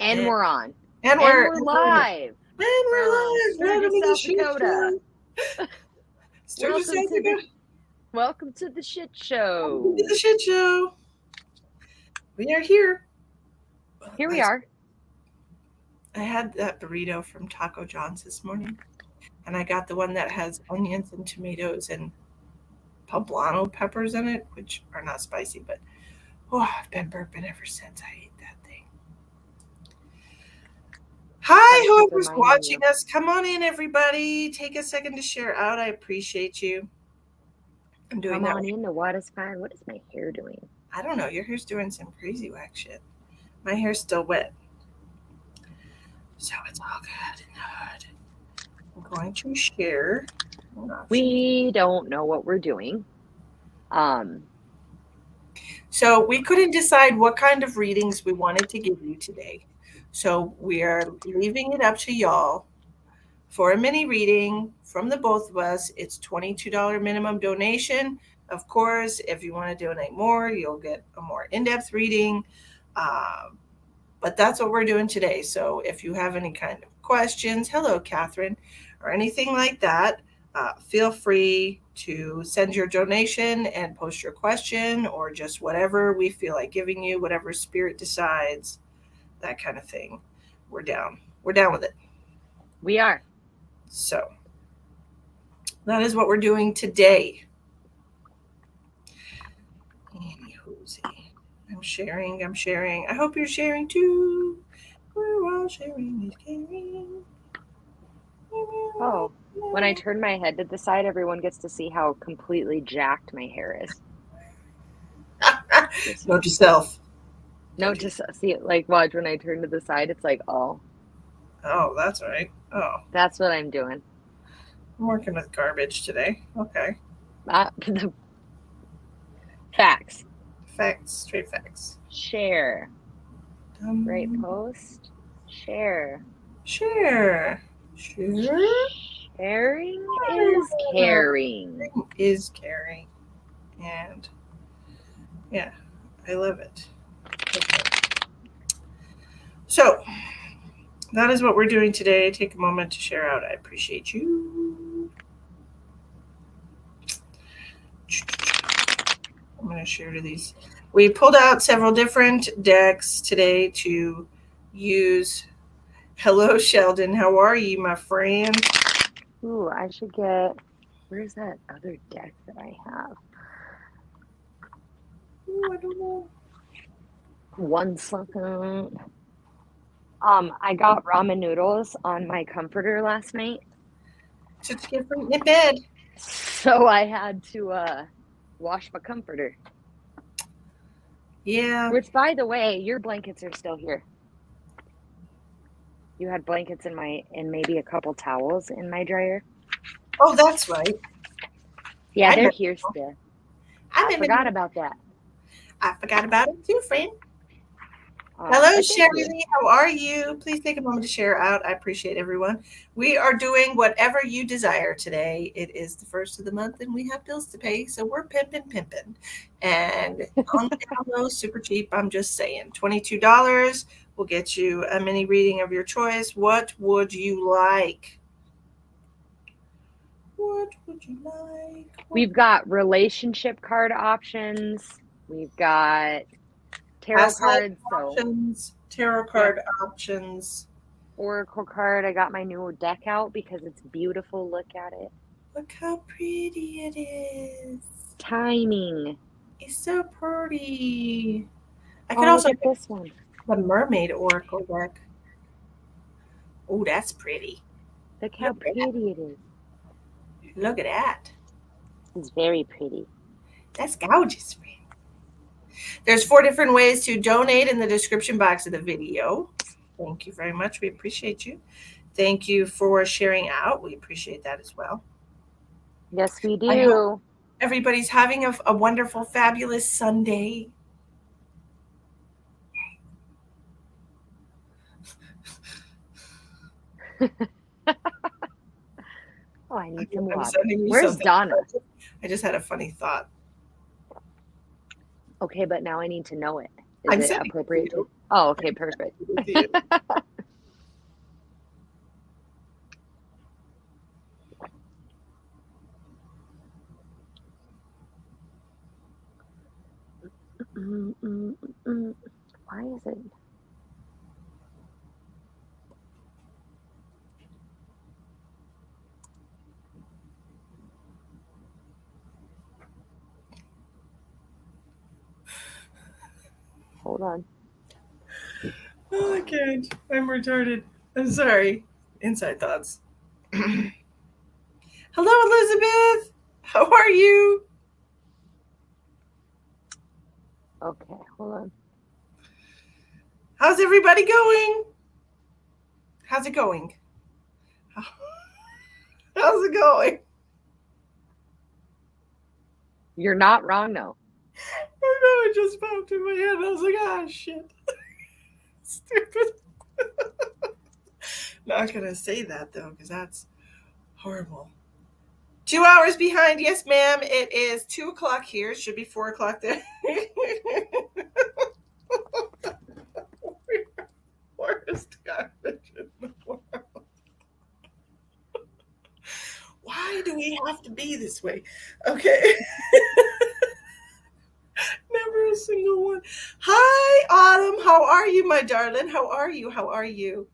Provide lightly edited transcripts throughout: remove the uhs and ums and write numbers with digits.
And we're on. And we're live. And we're live. Sturgis, Welcome to the South shit Dakota. show. Sturgis, South Dakota. Welcome to the shit show. Welcome to the shit show. We are here. Here we are. I had that burrito from Taco John's this morning. And I got the one that has onions and tomatoes and poblano peppers in it, which are not spicy, but I've been burping ever since I ate that thing. Hi, whoever's watching us. Come on in, everybody. Take a second to share out. I appreciate you. I'm doing Come that. on in. The water's fine. What is my hair doing? I don't know. Your hair's doing some crazy whack shit. My hair's still wet. So it's all good and good. I'm going to share. We don't know what we're doing. So we couldn't decide what kind of readings we wanted to give you today. So we are leaving it up to y'all for a mini reading from the both of us. It's $22 minimum donation. Of course, if you want to donate more, you'll get a more in-depth reading. But that's what we're doing today. So if you have any kind of questions, hello, Catherine, or anything like that, feel free to send your donation and post your question or just whatever we feel like giving you, whatever spirit decides, that kind of thing. We're down. We're down with it. We are. So that is what we're doing today. I'm sharing. I hope you're sharing too. We're all sharing is caring. Oh, when I turn my head to the side, everyone gets to see how completely jacked my hair is. Note yourself. No, just see it. Like, watch when I turn to the side, it's like, oh. Oh, that's right. Oh. That's what I'm doing. I'm working with garbage today. Okay. Facts. Facts. Straight facts. Share. Right post. Share. Share. Sharing is caring. Is caring. And yeah, I love it. Okay. So that is what we're doing today. Take a moment to share out. I appreciate you. I'm going to share to these. We pulled out several different decks today to use. Hello, Sheldon. How are you, my friend? Ooh, I should get. Where's that other deck that I have? Ooh, I don't know. 1 second. I got ramen noodles on my comforter last night. Just get from the bed. So I had to wash my comforter. Yeah. Which, by the way, your blankets are still here. You had blankets and maybe a couple towels in my dryer. Oh, that's right. Yeah, they're here still. I forgot about that. I forgot about it too, friend. Hello, Sherry Lee. How are you? Please take a moment to share out. I appreciate everyone. We are doing whatever you desire today. It is the first of the month and we have bills to pay. So we're pimping. And on the down low, super cheap. I'm just saying. $22 will get you a mini reading of your choice. What would you like? What would you like? We've got relationship card options. We've got tarot cards. Options. Tarot card options. Oracle card. I got my new deck out because it's beautiful. Look at it. Look how pretty it is. Timing. It's so pretty. I could also get this one. The Mermaid Oracle deck. Oh, that's pretty. Look how pretty it is. Look at that. It's very pretty. That's gorgeous, friend. There's 4 different ways to donate in the description box of the video. Thank you very much. We appreciate you. Thank you for sharing out. We appreciate that as well. Yes, we do. Everybody's having a wonderful, fabulous Sunday. Oh, I need some water. Where's Donna? I just had a funny thought. Okay, but now I need to know it. Is I'm it sending it to appropriate? you. Oh, okay, perfect. Sending it to you. Why is it? Hold on. Oh, I can't. I'm retarded. I'm sorry. Inside thoughts. Hello, Elizabeth. How are you? Okay, hold on. How's everybody going? How's it going? How's it going? You're not wrong, though. I know it just popped in my head. I was like, ah, shit. Stupid. Not gonna say that though, because that's horrible. 2 hours behind, yes, ma'am. It is 2 o'clock here. It should be 4 o'clock there. Worst garbage in the world. Why do we have to be this way? Okay. Never a single one. Hi, Autumn. How are you, my darling? How are you? How are you?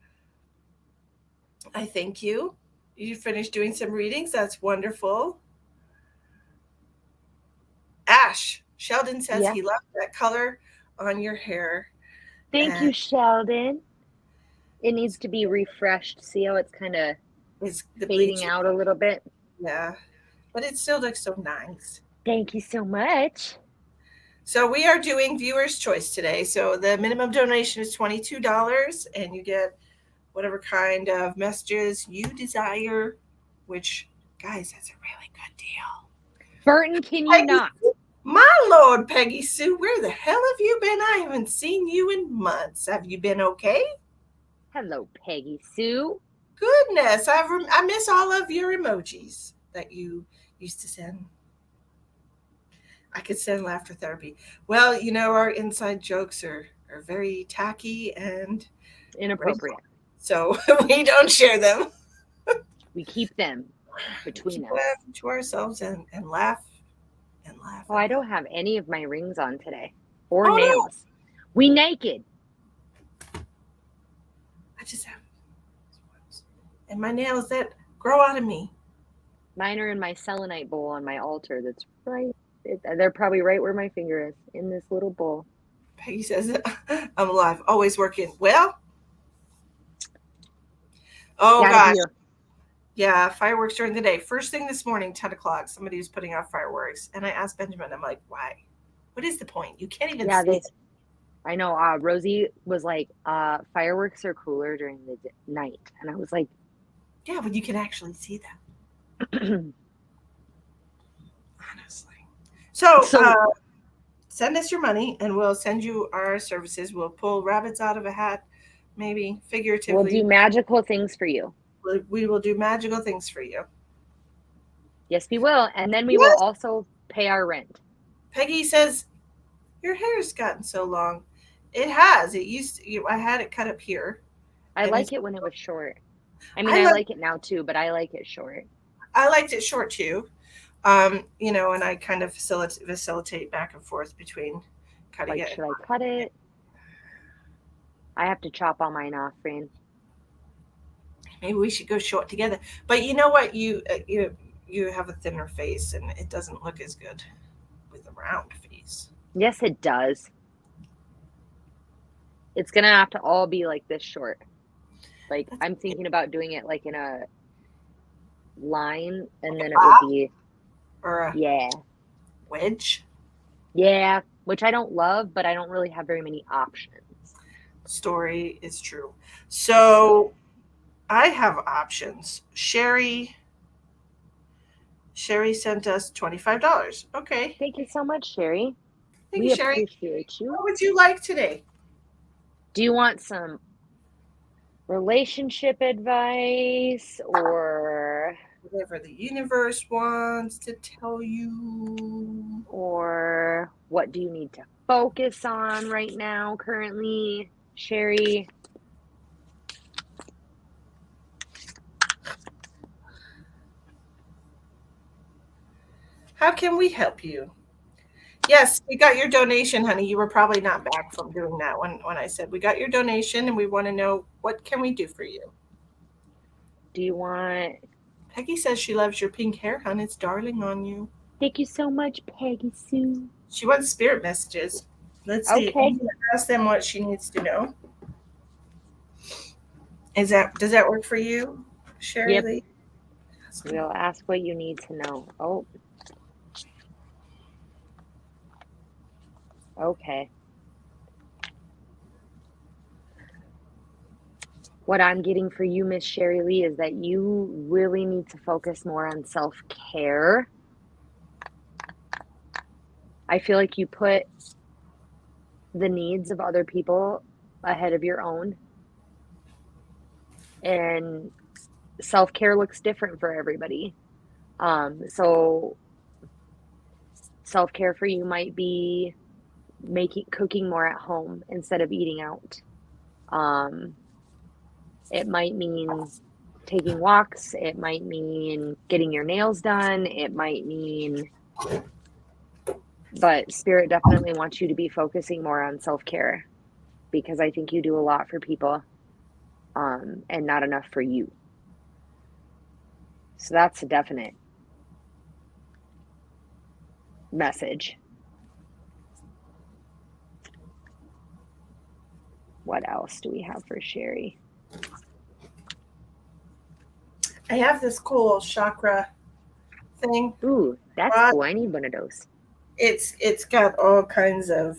I thank you. You finished doing some readings. That's wonderful. Ash. Sheldon says Yeah. he loved that color on your hair. Thank And you, Sheldon. It needs to be refreshed. See how it's kind of it's the fading bleaching. out a little bit? Yeah. But it still looks so nice. Thank you so much. So we are doing viewer's choice today. So the minimum donation is $22 and you get whatever kind of messages you desire, which, guys, that's a really good deal. Burton, can you Peggy, not? my Lord, Peggy Sue, where the hell have you been? I haven't seen you in months. Have you been okay? Hello, Peggy Sue. Goodness, I miss all of your emojis that you used to send. I could send laughter therapy. Well, our inside jokes are very tacky and Inappropriate. so we don't share them. We keep them We between keep us. them to ourselves and laugh and laugh. Oh, I don't have any of my rings on today or Oh no, nails. We naked. I just have and my nails that grow out of me. Mine are in my selenite bowl on my altar. That's right. They're probably right where my finger is in this little bowl. Peggy says I'm alive, always working. Well, oh Gotta gosh, be yeah, fireworks during the day. First thing this morning, 10 o'clock, somebody was putting off fireworks, and I asked Benjamin, I'm like, why? What is the point? You can't even yeah, see it. I know. Rosie was like, fireworks are cooler during the night. And I was like, Yeah, but you can actually see them, honestly. So, so send us your money, and we'll send you our services. We'll pull rabbits out of a hat, maybe we'll do figuratively. magical things for you. We will do magical things for you. Yes, we will. And then we will Yes. also pay our rent. Peggy says, your hair's gotten so long. It has. It used to, I had it cut up here. I And it's like it when it was short. I mean, I I like like it now too, but I like it short. I liked it short too. And I kind of facilitate back and forth between cutting Like, it. should I cut it? I have to chop all mine off, friend. Maybe we should go short together. But you know what? You have a thinner face, and it doesn't look as good with a round face. Yes, it does. It's gonna have to all be like this short. Like, That's I'm thinking about doing it like in a line, and then it would ah, be, or a yeah, wedge. yeah, which I don't love, but I don't really have very many options. Story is true. So I have options. Sherry sent us $25. Okay. Thank you so much, Sherry. Thank you, We Sherry. appreciate you. What would you like today? Do you want some relationship advice or Whatever the universe wants to tell you. what do you need to focus on right now, currently, Sherry? How can we help you? Yes, we got your donation, honey. You were probably not back from doing that when I said we got your donation and we want to know what can we do for you. Do you want? Peggy says she loves your pink hair, hon. It's darling on you. Thank you so much, Peggy Sue. She wants spirit messages. Let's see. I'm Okay. gonna ask them what she needs to know. Does that work for you, Sherry Yep. Lee? We'll ask what you need to know. Oh, okay. What I'm getting for you, Miss Sherry Lee, is that you really need to focus more on self-care. I feel like you put the needs of other people ahead of your own, and self-care looks different for everybody. So self-care for you might be cooking more at home instead of eating out. Um, it might mean taking walks. It might mean getting your nails done. It might mean, but Spirit definitely wants you to be focusing more on self-care because I think you do a lot for people, and not enough for you. So that's a definite message. What else do we have for Sherry? I have this cool chakra thing. Ooh, that's cool. I need one of those. It's got all kinds of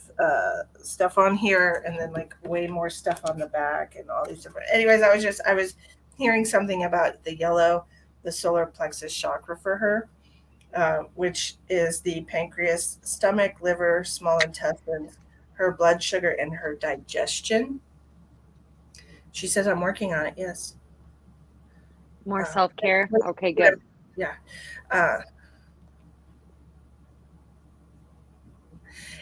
stuff on here, and then like way more stuff on the back, and all these different. Anyways, I was hearing something about the solar plexus chakra for her, which is the pancreas, stomach, liver, small intestines, her blood sugar, and her digestion. She says I'm working on it. Yes. More self-care. Okay, good. Yeah.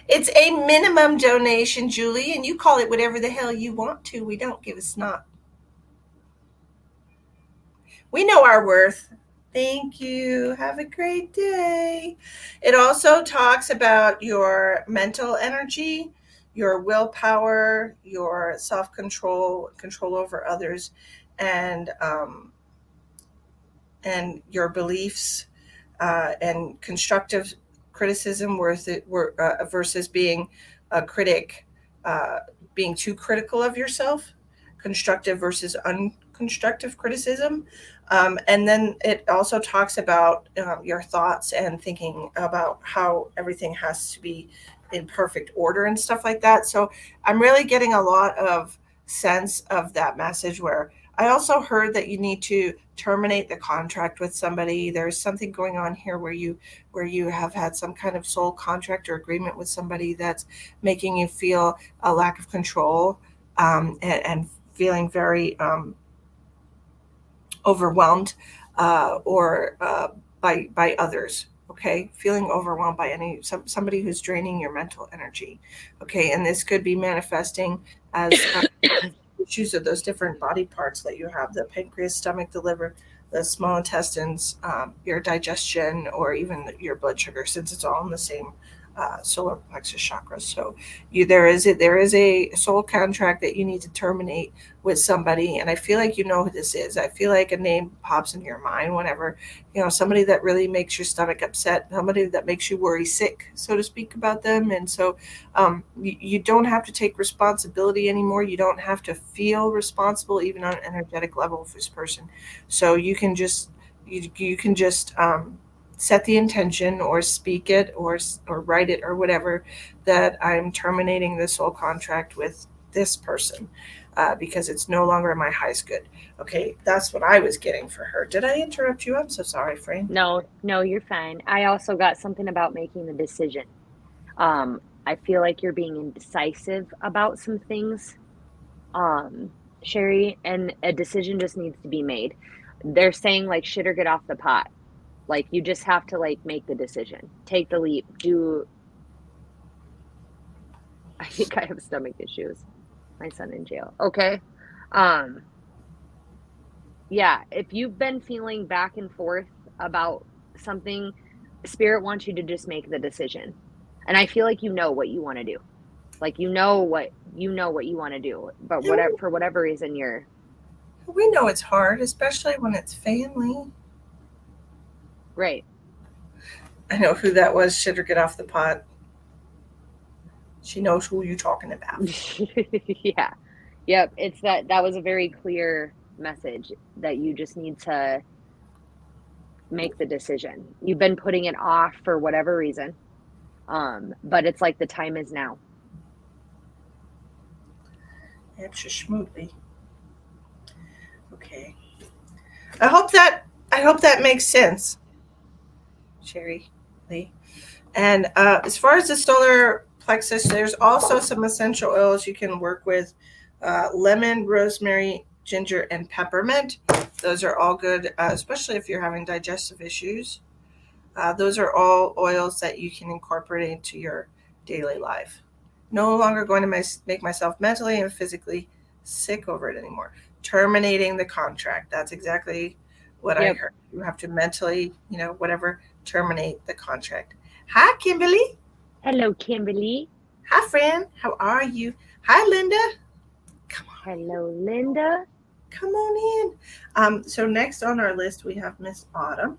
It's a minimum donation, Julie, and you call it whatever the hell you want to. We don't give a snot. We know our worth. Thank you. Have a great day. It also talks about your mental energy, your willpower, your self-control, control over others, and your beliefs, and constructive criticism versus being a critic, being too critical of yourself, constructive versus unconstructive criticism. And then it also talks about your thoughts and thinking about how everything has to be in perfect order and stuff like that. So I'm really getting a lot of sense of that message where I also heard that you need to terminate the contract with somebody. There's something going on here where you have had some kind of soul contract or agreement with somebody that's making you feel a lack of control, and feeling very overwhelmed, or by others. Okay, feeling overwhelmed by somebody who's draining your mental energy. Okay, and this could be manifesting as issues of those different body parts that you have: the pancreas, stomach, the liver, the small intestines, your digestion, or even your blood sugar, since it's all in the same solar plexus chakra. So there is a soul contract that you need to terminate with somebody, and I feel like you know who this is. I feel like a name pops into your mind whenever somebody that really makes your stomach upset, somebody that makes you worry sick, so to speak, about them. And so you don't have to take responsibility anymore. You don't have to feel responsible even on an energetic level for this person. So you can just set the intention or speak it or write it or whatever, that I'm terminating this soul contract with this person, because it's no longer in my highest good. Okay, that's what I was getting for her. Did I interrupt you? I'm so sorry, Frame. No, you're fine. I also got something about making the decision. I feel like you're being indecisive about some things, Sherry, and a decision just needs to be made. They're saying like shit or get off the pot. Like you just have to like make the decision, take the leap, do. I think I have stomach issues. My son in jail. Okay. Um, yeah, if you've been feeling back and forth about something, spirit wants you to just make the decision. And I feel like you know what you want to do. Like you know what you want to do, but And whatever for whatever reason you're we know it's hard, especially when it's family. right. I know who that was. Should her get off the pot. She knows who you're talking about. Yeah. Yep, it's that was a very clear message that you just need to make the decision. You've been putting it off for whatever reason. But it's like the time is now. Absolutely. Okay. I hope that I hope that makes sense, Sherry Lee. And as far as the solar plexus, there's also some essential oils you can work with: lemon, rosemary, ginger, and peppermint. Those are all good, especially if you're having digestive issues. Those are all oils that you can incorporate into your daily life. No longer going to make myself mentally and physically sick over it anymore. Terminating the contract. That's exactly what I Yep. heard. You have to mentally, whatever, terminate the contract. Hi, Kimberly. Hello, Kimberly. Hi, friend. How are you? Hi, Linda. Come on, Hello, Linda. come on in. So next on our list we have Miss Autumn.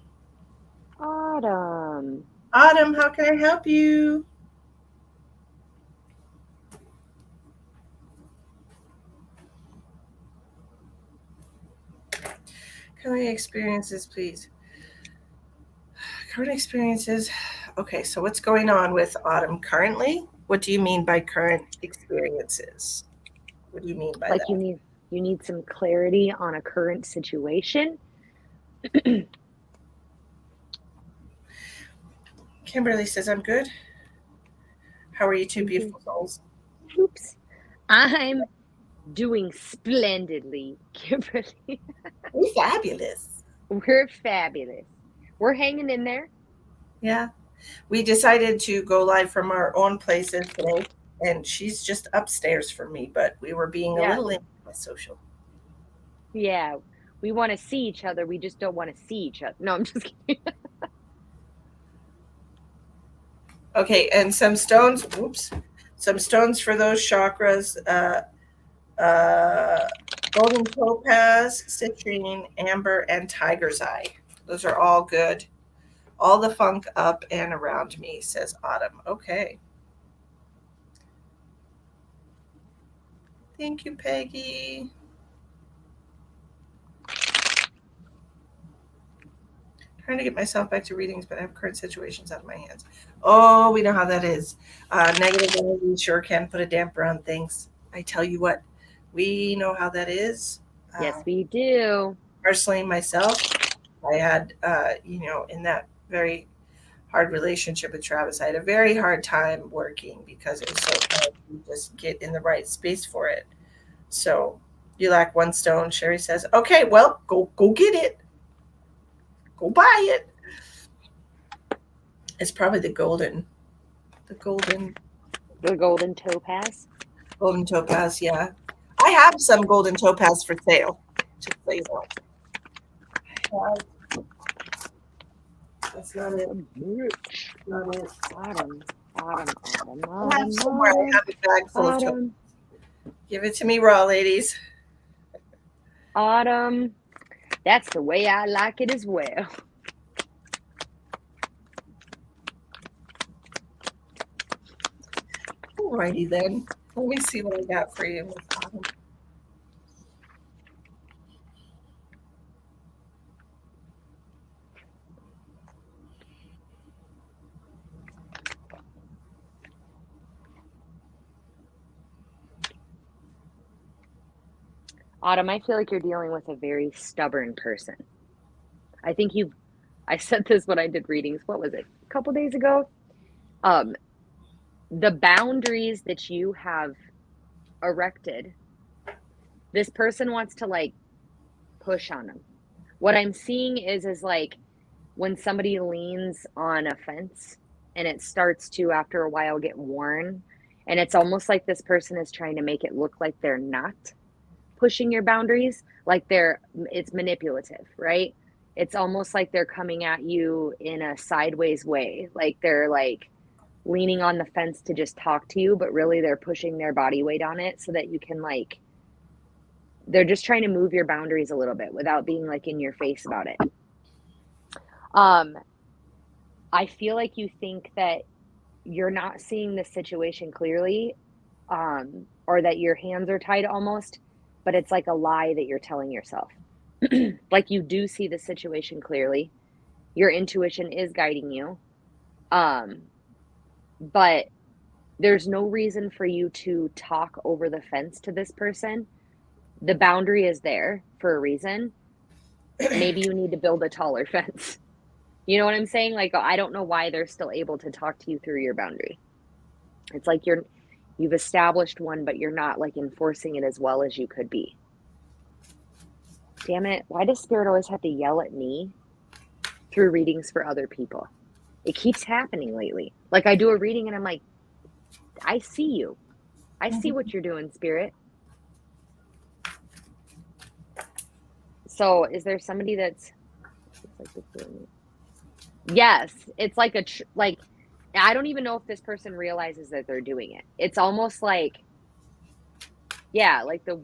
Autumn. Autumn, how can I help you? Current experiences, please. Current experiences. Okay, so what's going on with Autumn currently? What do you mean by current experiences? What do you mean by Like that? you need some clarity on a current situation. Kimberly says, I'm good. How are you two Mhm. beautiful souls? Oops. I'm doing splendidly, Kimberly. We're fabulous. We're fabulous. We're hanging in there. Yeah. We decided to go live from our own places today, and she's just upstairs from me, but we were being a Yeah. little social. Yeah. We want to see each other. We just don't want to see each other. No, I'm just kidding. Okay, and some stones, whoops, some stones for those chakras. Uh, golden topaz, citrine, amber, and tiger's eye. Those are all good. All the funk up and around me, says Autumn. Okay. Thank you, Peggy. Trying to get myself back to readings, but I have current situations out of my hands. Oh, we know how that is. Negative energy sure can put a damper on things. I tell you what, we know how that is. Yes, Uh, we do. Personally, myself, I had, in that very hard relationship with Travis, I had a very hard time working because it was so hard to just get in the right space for it. So you lack one stone, Sherry says. Okay, well, go get it. Go buy it. It's probably the The golden topaz. golden topaz. Yeah, I have some golden topaz for sale. Just so you know, that's not it. I'm rich. Not it. Autumn, autumn, autumn, I have autumn, somewhere. I autumn, have a bag full of topaz. autumn, Give it to me raw, ladies. autumn. That's the way I like it as well. Alrighty then. Let me see what I got for you, Miss Autumn. Autumn, I feel like you're dealing with a very stubborn person. I think I said this when I did readings. What was it? A couple days ago? Um, the boundaries that you have erected, this person wants to like push on them. What I'm seeing is like when somebody leans on a fence and it starts to after a while get worn And it's almost like this person is trying to make it look like they're not pushing your boundaries, like it's manipulative, right? It's almost like they're coming at you in a sideways way, like they're like leaning on the fence to just talk to you, but really they're pushing their body weight on it so that you can like they're just trying to move your boundaries a little bit without being like in your face about it. Um I feel like you think that you're not seeing the situation clearly, or that your hands are tied almost, but it's like a lie that you're telling yourself. Like you do see the situation clearly. Your intuition is guiding you. Um, but there's no reason for you to talk over the fence to this person. The boundary is there for a reason. Maybe you need to build a taller fence. You know what I'm saying? Like I don't know why they're still able to talk to you through your boundary. It's like you've established one, but you're not like enforcing it as well as you could be. Damn it. Why does spirit always have to yell at me through readings for other people? It keeps happening lately. Like I do a reading and I'm like, I see you. I see what you're doing, spirit. So is there somebody that's yes, it's like like I don't even know if this person realizes that they're doing it. It's almost like yeah, like the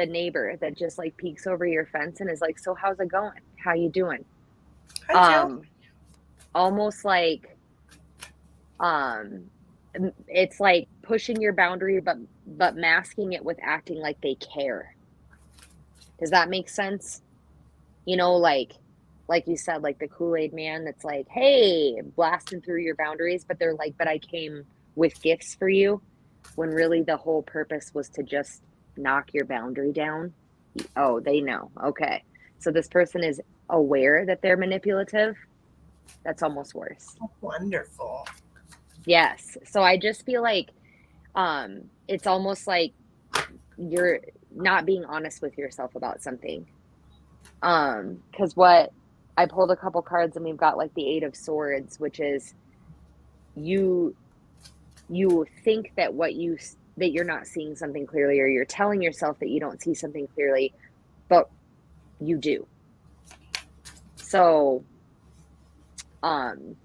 neighbor that just like peeks over your fence and is like, "So how's it going? How you doing?" Hi, Jill. Um almost like it's like pushing your boundary but masking it with acting like they care. Does that make sense? You know, like you said, like the Kool-Aid man that's like, "Hey, blasting through your boundaries," but they're like, "But I came with gifts for you," when really the whole purpose was to just knock your boundary down. Oh, they know. Okay. So this person is aware that they're manipulative. That's almost worse. Wonderful. Yes. So I just feel like it's almost like you're not being honest with yourself about something. Cuz what I pulled a couple cards and we've got like the 8 of swords, which is you you think that that you're not seeing something clearly, or you're telling yourself that you don't see something clearly, but you do. So, um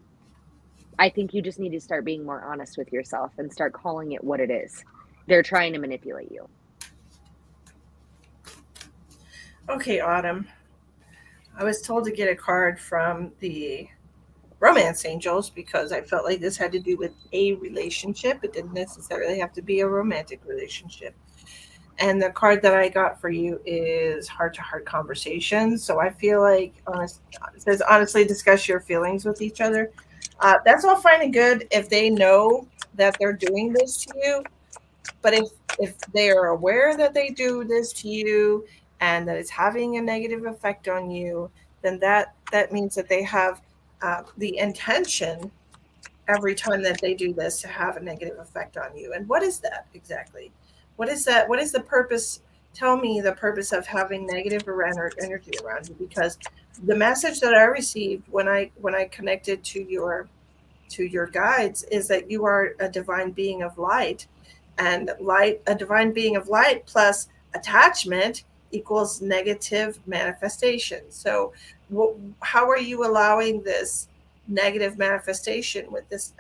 I think you just need to start being more honest with yourself and start calling it what it is. They're trying to manipulate you. Okay, Autumn. I was told to get a card from the romance angels because I felt like this had to do with a relationship. It didn't necessarily have to be a romantic relationship. And the card that I got for you is heart to heart conversations. So I feel like it says honestly discuss your feelings with each other. That's all fine and good if they know that they're doing this to you. But if they are aware that they do this to you and that it's having a negative effect on you, then that means that they have the intention every time that they do this to have a negative effect on you. And what is that exactly? What is that? What is the purpose? Tell me the purpose of having negative energy around you, because the message that I received when I connected to your guides is that you are a divine being of light, and light, a divine being of light plus attachment equals negative manifestation. So how are you allowing this negative manifestation with this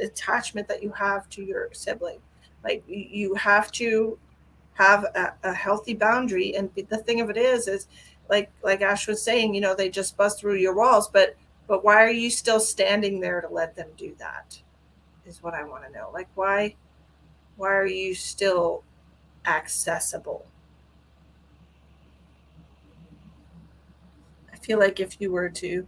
attachment that you have to your sibling? Like you have to have a healthy boundary. And the thing of it is like Ash was saying, they just bust through your walls, but why are you still standing there to let them do that? Is what I want to know. Like why are you still accessible? I feel like if you were to,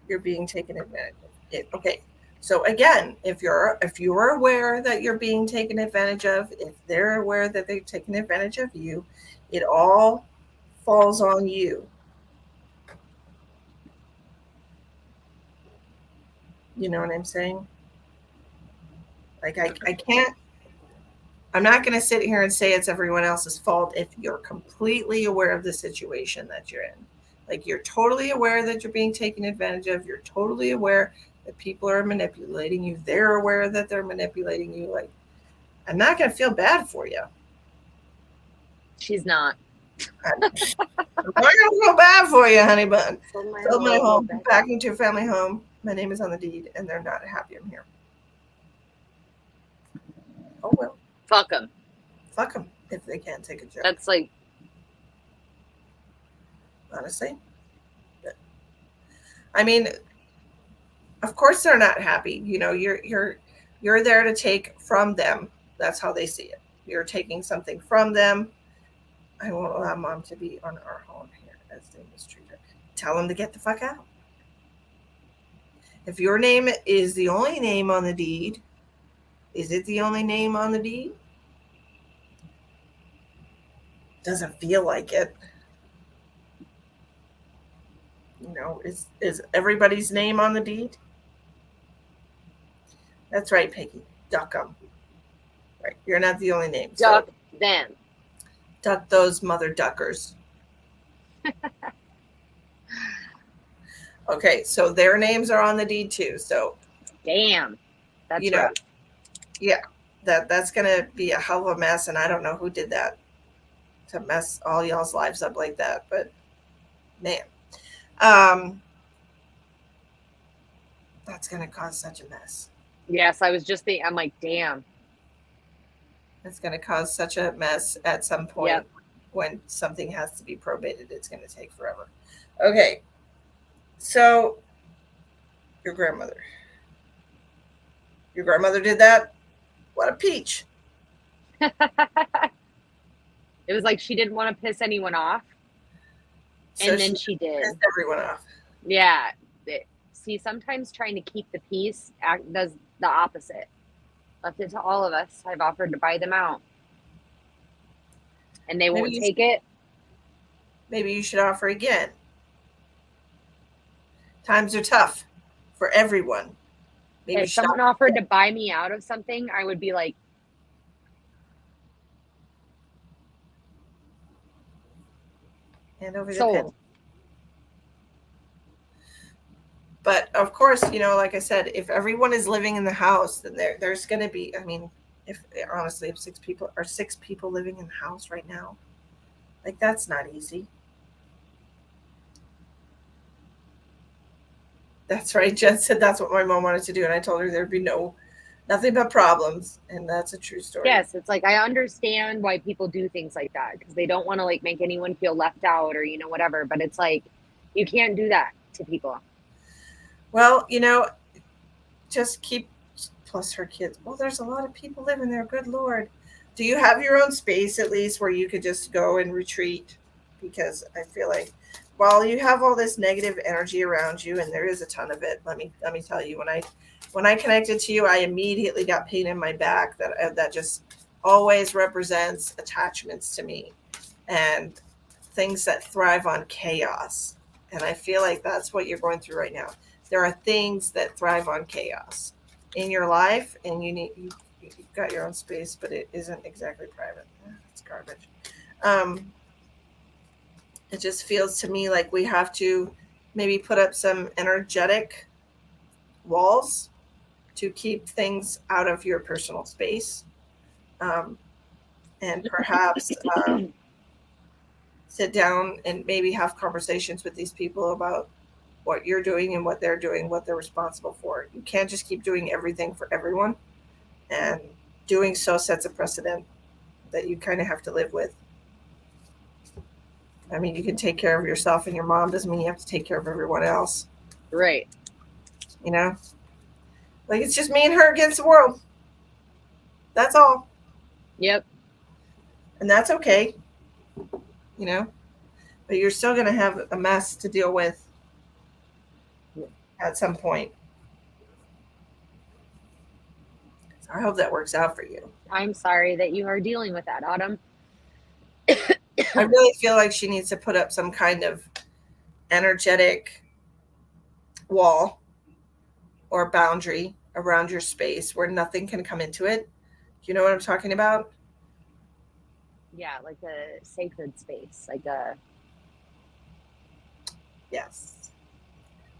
you're being taken advantage of. Okay. So again, if you're aware that you're being taken advantage of, if they're aware that they've taken advantage of you, it all falls on you. You know what I'm saying? Like I can't, I'm not going to sit here and say it's everyone else's fault if you're completely aware of the situation that you're in. Like you're totally aware that you're being taken advantage of. You're totally aware that people are manipulating you. They're aware that they're manipulating you. Like I'm not going to feel bad for you. She's not. I'm not going to feel bad for you, honey bun. Sold my Sold my whole home, back. back into a family home. My name is on the deed, and they're not happy I'm here. Oh, well. Fuck them. Fuck them if they can't take a joke. That's like, honestly. I mean, of course they're not happy. You know, you're there to take from them. That's how they see it. You're taking something from them. I won't allow mom to be on our home here as they mistreat her. Tell them to get the fuck out. If your name is the only name on the deed, is it the only name on the deed? Doesn't feel like it. You know, is everybody's name on the deed? That's right, Peggy. Duck them. Right. You're not the only name. duck them. Duck those mother duckers. Okay, so their names are on the deed too. So damn. That's you know, rough. yeah, that's gonna be a hell of a mess, and I don't know who did that to mess all y'all's lives up like that, but man. That's gonna cause such a mess. Yes, I was just thinking, I'm like, damn. It's gonna cause such a mess at some point. Yep. When something has to be probated, it's gonna take forever. Okay. So your grandmother did that? What a peach. It was like she didn't want to piss anyone off. So and then she did. Pissed everyone off. Yeah. See, sometimes trying to keep the peace does the opposite. Left it to all of us. I've offered to buy them out. And they won't take it. Maybe you should offer again. Times are tough for everyone. Maybe if someone offered to buy me out of something, I would be like, hand over the pen. But of course, you know, like I said, if everyone is living in the house, then there's going to be, I mean, if six people living in the house right now, like that's not easy. That's right. Jen said that's what my mom wanted to do. And I told her there'd be nothing but problems. And that's a true story. Yes. It's like, I understand why people do things like that because they don't want to like make anyone feel left out or, you know, whatever. But it's like, you can't do that to people. Well, you know, just keep, plus her kids. Well, there's a lot of people living there. Good Lord. Do you have your own space at least where you could just go and retreat? Because I feel like while you have all this negative energy around you, and there is a ton of it, let me tell you, when I connected to you, I immediately got pain in my back that just always represents attachments to me and things that thrive on chaos. And I feel like that's what you're going through right now. There are things that thrive on chaos in your life, and you've got your own space, but it isn't exactly private. It's garbage. It just feels to me like we have to maybe put up some energetic walls to keep things out of your personal space, and perhaps sit down and maybe have conversations with these people about what you're doing and what they're doing, what they're responsible for. You can't just keep doing everything for everyone, and doing so sets a precedent that you kind of have to live with. I mean, you can take care of yourself and your mom, doesn't mean you have to take care of everyone else. Right. You know? Like, it's just me and her against the world. That's all. Yep. And that's okay. You know? But you're still going to have a mess to deal with at some point. So I hope that works out for you. I'm sorry that you are dealing with that, Autumn. I really feel like she needs to put up some kind of energetic wall or boundary around your space where nothing can come into it. Do you know what I'm talking about? Yeah, like a sacred space, like a. Yes.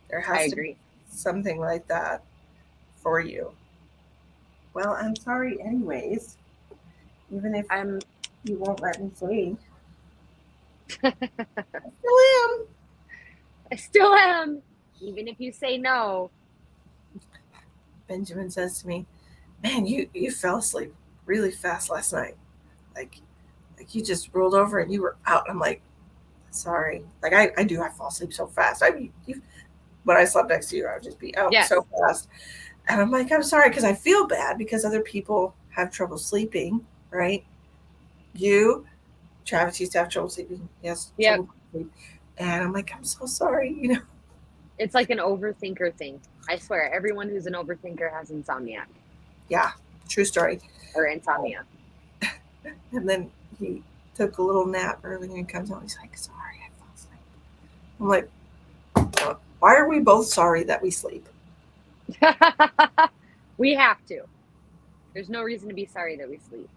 There has to be something like that for you. Well, I'm sorry anyways. even if I'm you won't let me say. I still am. I still am, even if you say no. Benjamin says to me, "Man, you fell asleep really fast last night. Like like you just rolled over and you were out." I'm like, "Sorry. Like I do. I fall asleep so fast. When I slept next to you, I would just be out Yes. so fast." And I'm like, "I'm sorry," because I feel bad because other people have trouble sleeping, right? You, Travis used to have trouble sleeping. He has Yep. trouble sleeping. And I'm like, "I'm so sorry." It's like an overthinker thing. I swear, everyone who's an overthinker has insomnia Yeah, true story. or insomnia. And then he took a little nap early and he comes out. He's like, "Sorry, I fell asleep." I'm like, "Why are we both sorry that we sleep?" We have to. There's no reason to be sorry that we sleep.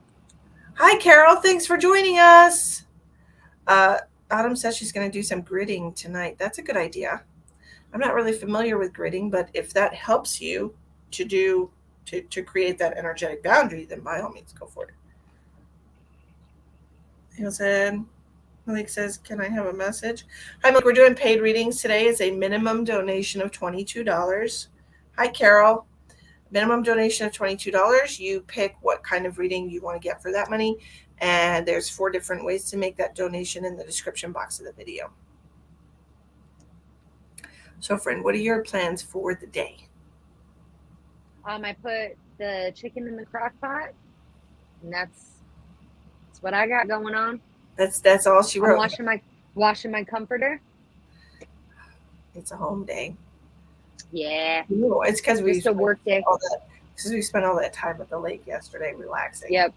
Hi, Carol. Thanks for joining us. Uh, Autumn says she's going to do some gridding tonight. That's a good idea. I'm not really familiar with gridding, but if that helps you to create that energetic boundary, then by all means, go for it. He said, Malik says, "Can I have a message?" Hi, Malik. We're doing paid readings today. It's a minimum donation of $22. Hi, Carol. Minimum donation of $22. You pick what kind of reading you want to get for that money. And there's 4 different ways to make that donation in the description box of the video. So, friend, what are your plans for the day? I put the chicken in the crock pot, and that's what I got going on. That's all she I'm wrote. washing my comforter. It's a home day. Yeah. No, it's because Just a work day. Because we spent all that time at the lake yesterday relaxing. Yep.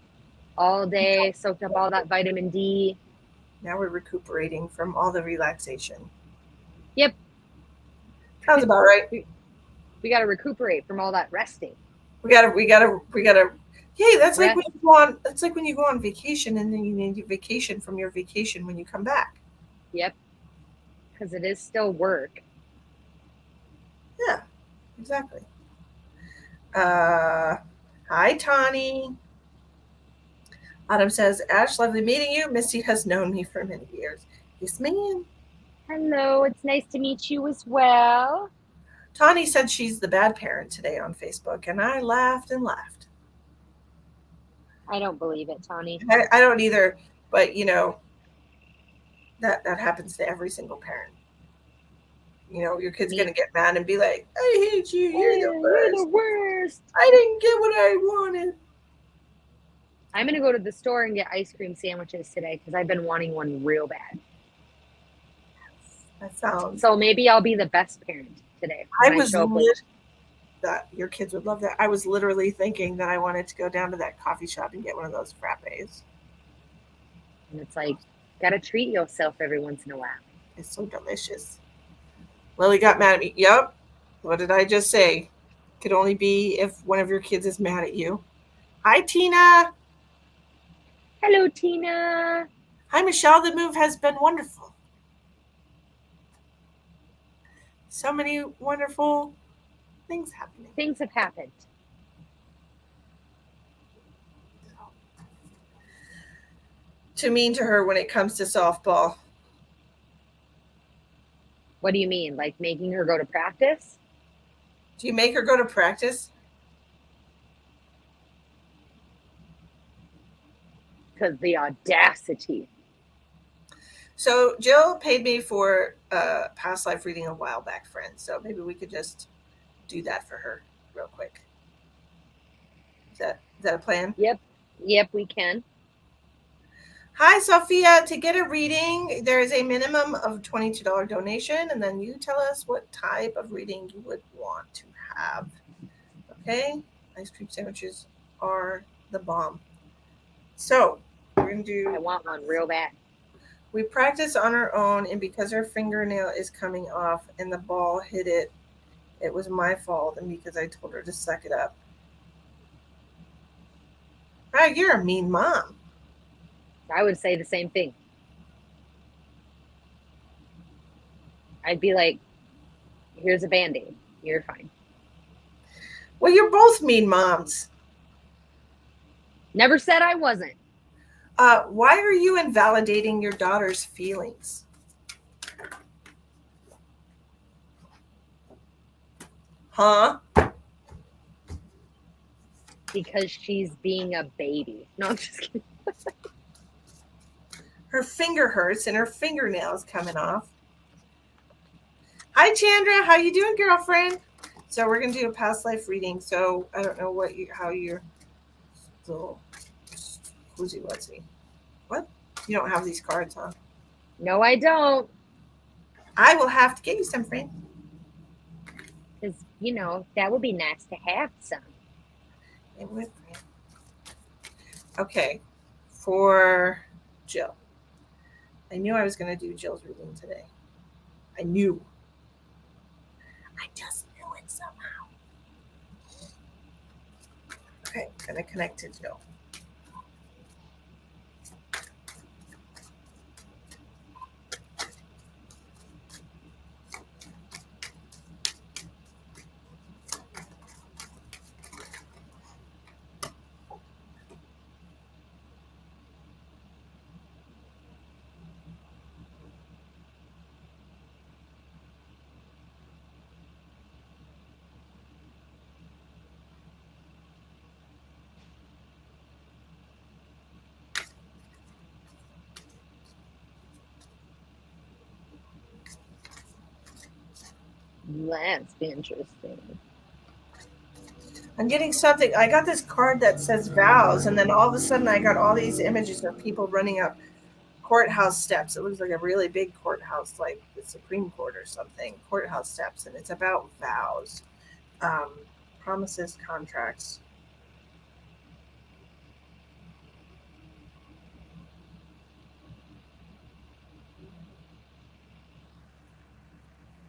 All day, soaked up all that vitamin D. Now we're recuperating from all the relaxation. Yep. Sounds about right. We got to recuperate from all that resting. We gotta. Yay! That's like when you go on. That's like when you go on vacation and then you need your vacation from your vacation when you come back. Yep. Because it is still work. Yeah, exactly. Hi, Tawny. Autumn says, "Ash, lovely meeting you. Misty has known me for many years." Yes, ma'am. Hello, it's nice to meet you as well. Tawny said she's the bad parent today on Facebook, and I laughed and laughed. I don't believe it, Tawny. I don't either, but that happens to every single parent. Your kid's going to get mad and be like, "I hate you. You're the worst. I didn't get what I wanted." I'm going to go to the store and get ice cream sandwiches today because I've been wanting one real bad. That sounds... So maybe I'll be the best parent today. That your kids would love that. I was literally thinking that I wanted to go down to that coffee shop and get one of those frappes. And it's like, gotta treat yourself every once in a while. It's so delicious. Lily got mad at me. Yep. What did I just say? Could only be if one of your kids is mad at you. Hi, Tina. Hello, Tina. Hi, Michelle. The move has been wonderful. So many wonderful things happening. Things have happened. Too mean to her when it comes to softball. What do you mean? Like making her go to practice? Do you make her go to practice? Because the audacity. So Jill paid me for a past life reading a while back, friend. So maybe we could just do that for her real quick. Is that a plan? Yep, we can. Hi, Sophia. To get a reading, there is a minimum of $22 donation, and then you tell us what type of reading you would want to have. Okay? Ice cream sandwiches are the bomb. So we're going to do... I want one real bad. We practice on our own, and because her fingernail is coming off and the ball hit it, it was my fault, and because I told her to suck it up. Wow, you're a mean mom. I would say the same thing. I'd be like, here's a Band-Aid. You're fine. Well, you're both mean moms. Never said I wasn't. Why are you invalidating your daughter's feelings? Huh? Because she's being a baby. No, I'm just kidding. Her finger hurts and her fingernails coming off. Hi, Chandra. How you doing, girlfriend? So we're gonna do a past life reading. So I don't know how you're little woozy woozy. What? You don't have these cards, huh? No, I don't. I will have to get you some, friend. Because, that would be nice to have some. It would, friend. Okay, for Jill. I knew I was gonna do Jill's reading today. I knew. I just knew it somehow. Okay, gonna connect to Jill. That's interesting. I'm getting something. I got this card that says vows, and then all of a sudden I got all these images of people running up courthouse steps. It looks like a really big courthouse, like the Supreme Court or something, courthouse steps, and it's about vows, um, promises, contracts.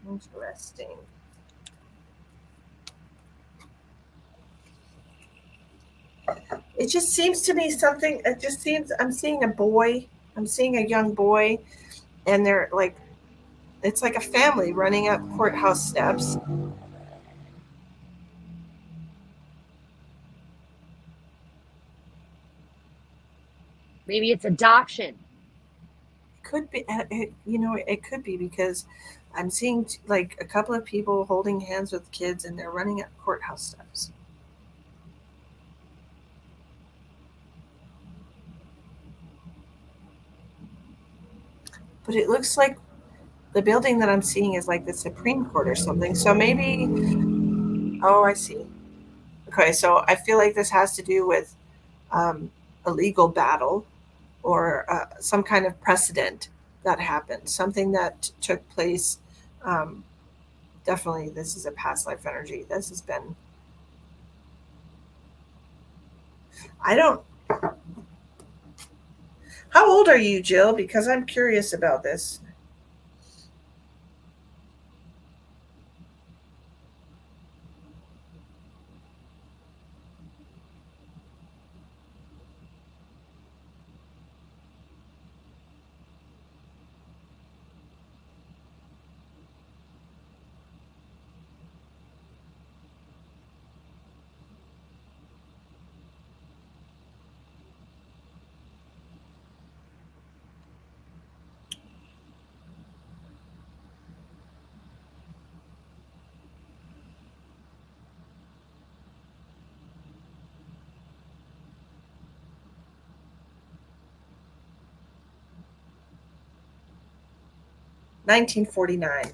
Interesting. It just seems to me something. It just seems I'm seeing a boy. I'm seeing a young boy, and they're like, it's like a family running up courthouse steps. Maybe it's adoption. Could be, it could be because I'm seeing like a couple of people holding hands with kids, and they're running up courthouse steps. But it looks like the building that I'm seeing is like the Supreme Court or something. So maybe, oh, I see. Okay, so I feel like this has to do with a legal battle or some kind of precedent that happened, something that took place. Um, Definitely, this is a past life energy. This has been, I don't, how old are you, Jill? Because I'm curious about this. 1949.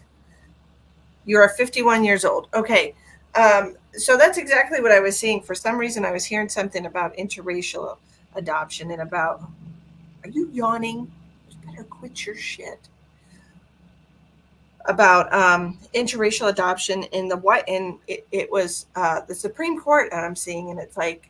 You are 51 years old. Okay. So that's exactly what I was seeing. For some reason, I was hearing something about interracial adoption and about, are you yawning? You better quit your shit. About interracial adoption in the white, and it was the Supreme Court that I'm seeing, and it's like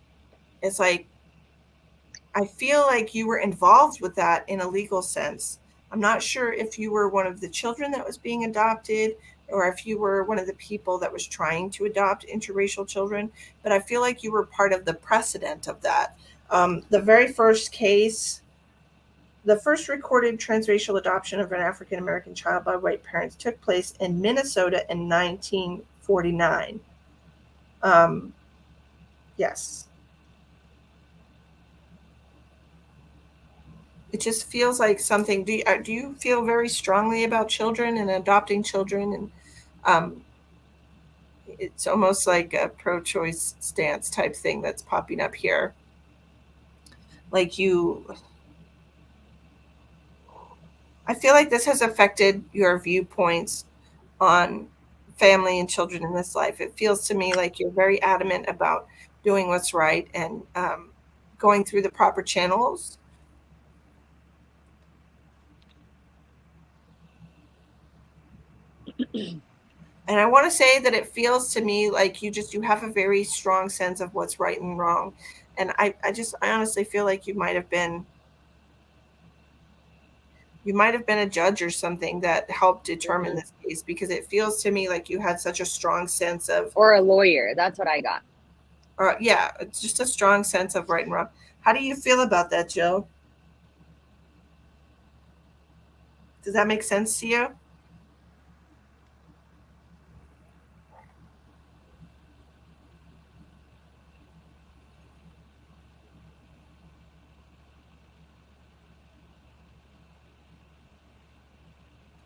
I feel like you were involved with that in a legal sense. I'm not sure if you were one of the children that was being adopted or if you were one of the people that was trying to adopt interracial children, but I feel like you were part of the precedent of that. The very first case, the first recorded transracial adoption of an African American child by white parents took place in Minnesota in 1949. Um, yes. it just feels like something. Do you feel very strongly about children and adopting children? And um, it's almost like a pro-choice stance type thing that's popping up here. Like you, I feel like this has affected your viewpoints on family and children in this life. It feels to me like you're very adamant about doing what's right and going through the proper channels. And I want to say that it feels to me like you have a very strong sense of what's right and wrong. And I honestly feel like you might have been a judge or something that helped determine Hmm. this case, because it feels to me like you had such a strong sense of, Or a lawyer. That's what I got. yeah, it's just a strong sense of right and wrong. How do you feel about that, Jill? Does that make sense to you?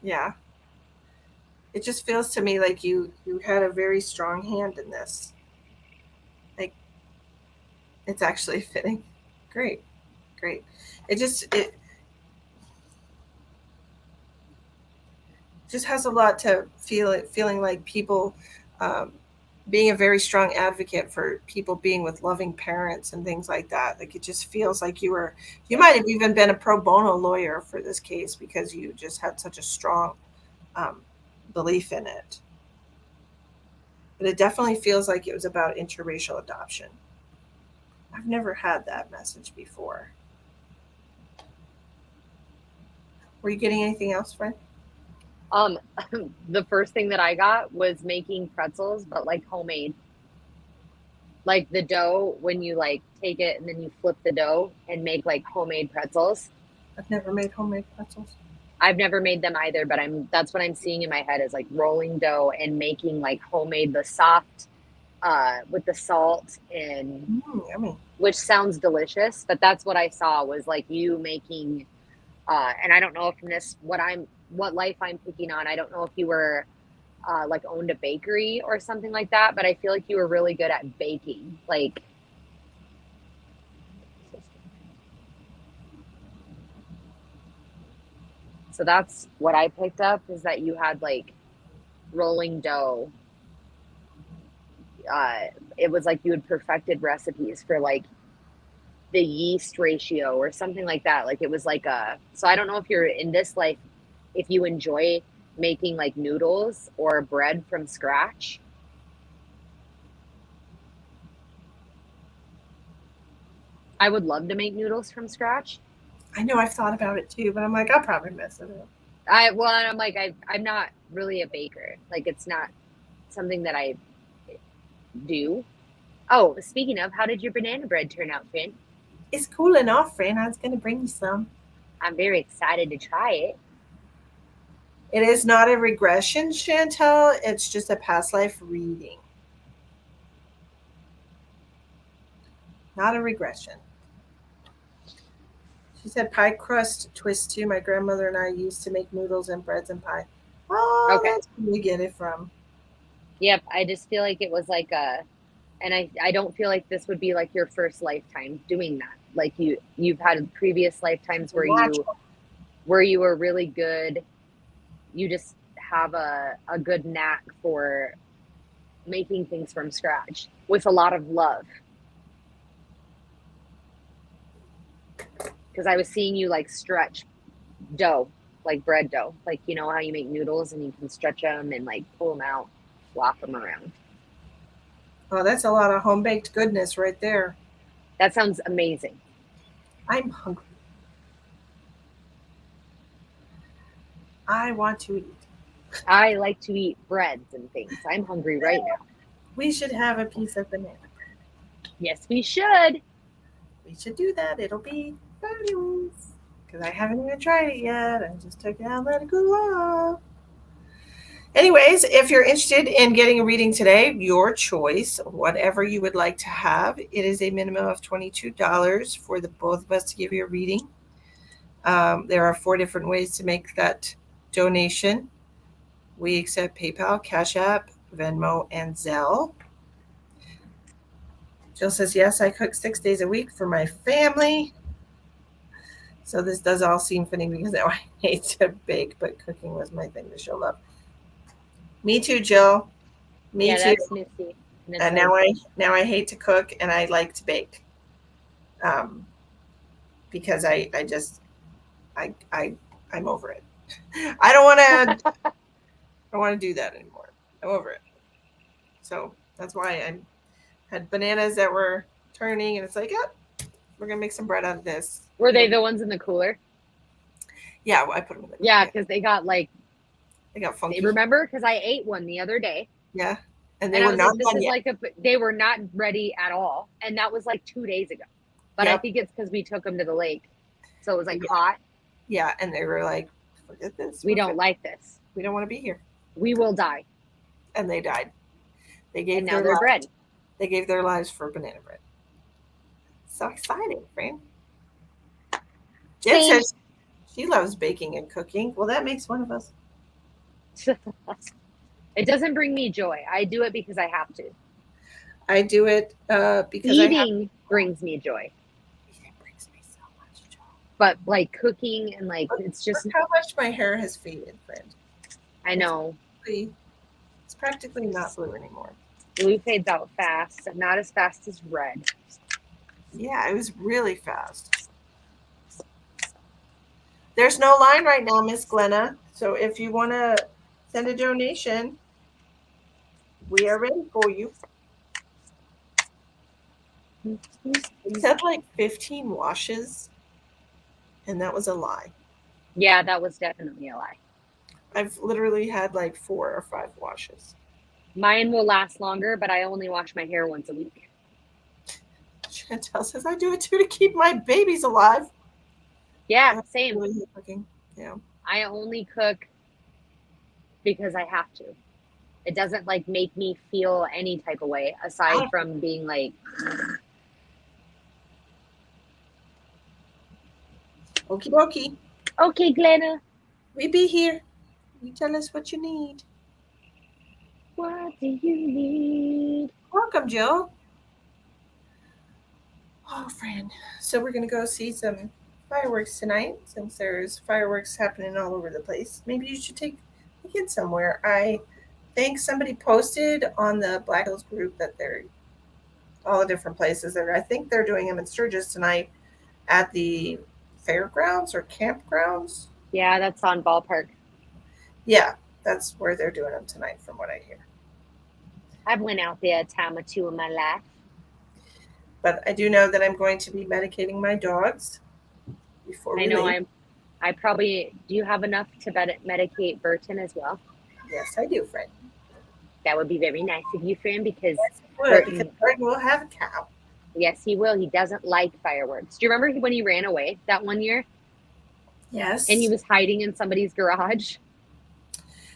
Yeah. It just feels to me like you had a very strong hand in this. Like it's actually fitting. Great. Great. It just has a lot to feeling like people, um, being a very strong advocate for people being with loving parents and things like that. Like it just feels like you Yep. might have even been a pro bono lawyer for this case because you just had such a strong um, belief in it. But it definitely feels like it was about interracial adoption. I've never had that message before. Were you getting anything else, friend? Um, the first thing that I got was making pretzels, but like homemade. Like the dough, when you like take it and then you flip the dough and make like homemade pretzels. I've never made homemade pretzels. I've never made them either, but that's what I'm seeing in my head is like rolling dough and making like homemade the soft with the salt and Yummy. which sounds delicious, but that's what I saw was like you making and I don't know if in this what life I'm picking on. I don't know if you were like owned a bakery or something like that, but I feel like you were really good at baking. Like so that's what I picked up is that you had like rolling dough. Uh it was like you had perfected recipes for like the yeast ratio or something like that. Like it was like a so I don't know if you're in this life if you enjoy making like noodles or bread from scratch. I would love to make noodles from scratch. I know I've thought about it too, but I'm like, I'll probably mess it up. I'm like I'm not really a baker. Like it's not something that I do. Oh, speaking of, how did your banana bread turn out, Finn? It's cool enough, friend. I was going to bring you some. I'm very excited to try it. It is not a regression, Chantel. It's just a past life reading, not a regression. She said pie crust twist too. My grandmother and I used to make noodles and breads and pie. Oh, Okay. that's where you get it from. Yep. I just feel like it was like and I don't feel like this would be like your first lifetime doing that. Like you've had previous lifetimes Natural. where you were really good. You just have a good knack for making things from scratch with a lot of love. Because I was seeing you like stretch dough, like bread dough, like you know how you make noodles and you can stretch them and like pull them out, flop them around. Oh, that's a lot of home baked goodness right there. That sounds amazing. I'm hungry. I want to eat. I like to eat breads and things. I'm hungry right now. We should have a piece of banana bread. Yes, we should. We should do that. It'll be fabulous. Because I haven't even tried it yet. I just took it out and let it cool off. Anyways, if you're interested in getting a reading today, your choice, whatever you would like to have. It is a minimum of $22 for the both of us to give you a reading. There are 4 different ways to make that donation. We accept PayPal, Cash App, Venmo, and Zelle. Jill says, yes, I cook 6 days a week for my family. So this does all seem fitting because now I hate to bake, but cooking was my thing to show love. Me too, Jill. Me Yeah, too. that's Misty. And it's And like, now I hate to cook and I like to bake. Because I just I I'm over it. I don't want to I don't want to do that anymore. I'm over it. So that's why I had bananas that were turning, and it's like, yeah, we're gonna make some bread out of this. were they It'll, the ones in the cooler? yeah, I put them in the Yeah, yeah. because they got like, They got they funky. remember because I ate one the other day. Yeah, and they And I were was not like, this done is yet. like they were not ready at all. And that was like 2 days ago. But I Yep. think it's because we took them to the lake. So it was like Yeah, hot. yeah, and they were like, forget this. We don't like this. We don't want to be here. We will die. And they died. They And gave now their they're lives. bread. They gave their lives for banana bread. So exciting, friend. Jen Same. says she loves baking and cooking. Well, that makes one of us. It doesn't bring me joy. I do it because I have to. I do it because I have. Eating brings me joy. It brings me so much joy. But like cooking and like, it's Look just, how much my hair has faded, friend. I know. It's practically not blue anymore. Blue fades out fast, not as fast as red. Yeah, it was really fast. There's no line right now, Miss Glenna. So if you want to send a donation, we are ready for you. It said like 15 washes, and that was a lie. Yeah, that was definitely a lie. I've literally had like 4 or 5 washes. Mine will last longer, but I only wash my hair once a week. Chantel says, I do it too to keep my babies alive. Yeah, I same. really hate cooking. Yeah. I only cook because I have to. It doesn't like make me feel any type of way aside from being like, Okie dokie. okay, Glenna, We be here. You tell us what you need. what do you need? Welcome, Jill. Oh, friend. So we're going to go see some fireworks tonight since there's fireworks happening all over the place. Maybe you should take the kids somewhere. I think somebody posted on the Black Hills group that they're all the different places. And I think they're doing them in Sturgis tonight at the fairgrounds or campgrounds. Yeah, that's on Ballpark. Yeah, that's where they're doing them tonight from what I hear. I've went out there a time or two in my life. But I do know that I'm going to be medicating my dogs before we I know leave. I probably, do you have enough to medicate Burton as well? Yes, I do, friend. That would be very nice of you, friend, because Yes, I would, Burton, because Burton will have a cow. yes, he will. He doesn't like fireworks. Do you remember when he ran away that one year? Yes. And he was hiding in somebody's garage?